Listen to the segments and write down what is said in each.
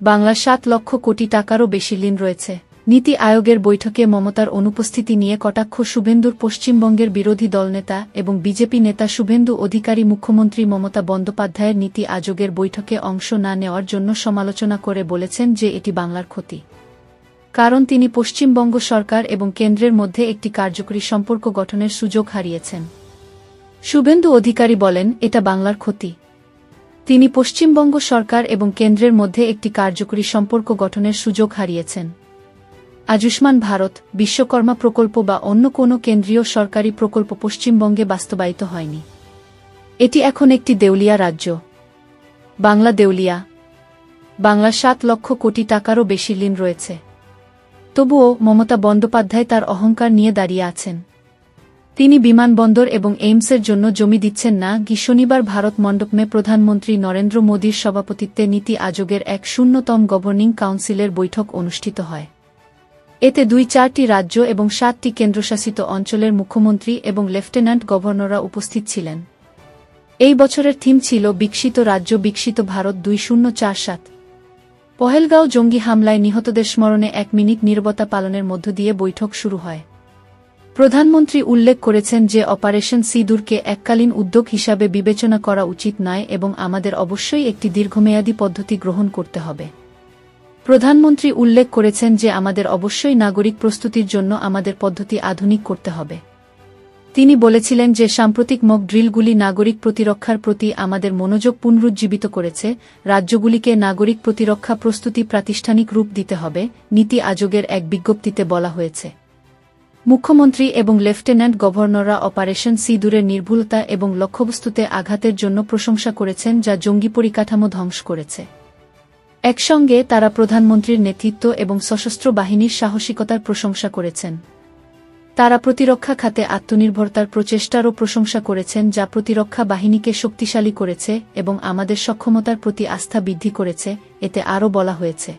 বাংলার ৭ লক্ষ কোটি টাকারও বেশি ঋণ রয়েছে। নীতি আয়োগের বৈঠকে মমতার অনুপস্থিতি নিয়ে কটাক্ষ শুভেন্দুর। পশ্চিমবঙ্গের বিরোধী দলনেতা এবং বিজেপি নেতা শুভেন্দু অধিকারী মুখ্যমন্ত্রী মমতা বন্দ্যোপাধ্যায়ের নীতি আয়োগের বৈঠকে অংশ না নেওয়ার জন্য সমালোচনা করে বলেছেন যে এটি বাংলার ক্ষতি, কারণ তিনি পশ্চিমবঙ্গ সরকার এবং কেন্দ্রের মধ্যে একটি কার্যকরী সম্পর্ক গঠনের সুযোগ হারিয়েছেন। শুভেন্দু অধিকারী বলেন, এটা বাংলার ক্ষতি। তিনি পশ্চিমবঙ্গ সরকার এবং কেন্দ্রের মধ্যে একটি কার্যকরী সম্পর্ক গঠনের সুযোগ হারিয়েছেন। আয়ুষ্মান ভারত, বিশ্বকর্মা প্রকল্প বা অন্য কোনো কেন্দ্রীয় সরকারি প্রকল্প পশ্চিমবঙ্গে বাস্তবায়িত হয়নি। এটি এখন একটি দেউলিয়া রাজ্য। বাংলা দেউলিয়া। বাংলার ৭ লক্ষ কোটি টাকারও বেশি ঋণ রয়েছে। তবুও মমতা বন্দ্যোপাধ্যায় তার অহংকার নিয়ে দাঁড়িয়ে আছেন। তিনি বিমানবন্দর এবং এইমসের জন্য জমি দিচ্ছেন না। শনিবার ভারত মণ্ডপমে প্রধানমন্ত্রী নরেন্দ্র মোদীর সভাপতিত্বে নীতি আয়োগের ১০তম গভর্নিং কাউন্সিলের বৈঠক অনুষ্ঠিত হয়। এতে ২-৪টি রাজ্য এবং ৭টি কেন্দ্রশাসিত অঞ্চলের মুখ্যমন্ত্রী এবং লেফটেন্যান্ট গভর্নররা উপস্থিত ছিলেন। এই বছরের থিম ছিল বিকশিত রাজ্য বিকশিত ভারত ২০৪৭। পহেলগাঁও জঙ্গি হামলায় নিহতদের স্মরণে ১ মিনিট নীরবতা পালনের মধ্য দিয়ে বৈঠক শুরু হয়। প্রধানমন্ত্রী উল্লেখ করেছেন যে অপারেশন সিঁদুরকে এককালীন উদ্যোগ হিসাবে বিবেচনা করা উচিত নয় এবং আমাদের অবশ্যই একটি দীর্ঘমেয়াদী পদ্ধতি গ্রহণ করতে হবে। প্রধানমন্ত্রী উল্লেখ করেছেন যে আমাদের অবশ্যই নাগরিক প্রস্তুতির জন্য আমাদের পদ্ধতি আধুনিক করতে হবে। তিনি বলেছিলেন যে সাম্প্রতিক মক ড্রিলগুলি নাগরিক প্রতিরক্ষার প্রতি আমাদের মনোযোগ পুনরুজ্জীবিত করেছে। রাজ্যগুলিকে নাগরিক প্রতিরক্ষা প্রস্তুতি প্রাতিষ্ঠানিক রূপ দিতে হবে, নীতি আয়োগের এক বিজ্ঞপ্তিতে বলা হয়েছে। মুখ্যমন্ত্রী এবং লেফটেন্যান্ট গভর্নররা অপারেশন সিঁদুরের নির্ভুলতা এবং লক্ষ্যবস্তুতে আঘাতের জন্য প্রশংসা করেছেন, যা জঙ্গি পরিকাঠামো ধ্বংস করেছে। একসঙ্গে তারা প্রধানমন্ত্রীর নেতৃত্ব এবং সশস্ত্র বাহিনীর সাহসিকতার প্রশংসা করেছেন। তারা প্রতিরক্ষা খাতে আত্মনির্ভরতার প্রচেষ্টারও প্রশংসা করেছেন, যা প্রতিরক্ষা বাহিনীকে শক্তিশালী করেছে এবং আমাদের সক্ষমতার প্রতি আস্থা বৃদ্ধি করেছে। এতে আরও বলা হয়েছে,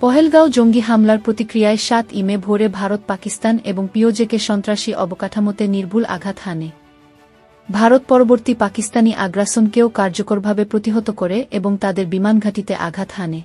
পহেলগাঁও জঙ্গি হামলার প্রতিক্রিয়ায় ৭ মে ভোরে ভারত পাকিস্তান এবং পিওজেকে সন্ত্রাসী অবকাঠামোতে নির্ভুল আঘাত হানে। ভারত পরবর্তী পাকিস্তানি আগ্রাসনকেও কার্যকরভাবে প্রতিহত করে এবং তাদের বিমানঘাঁটিতে আঘাত হানে।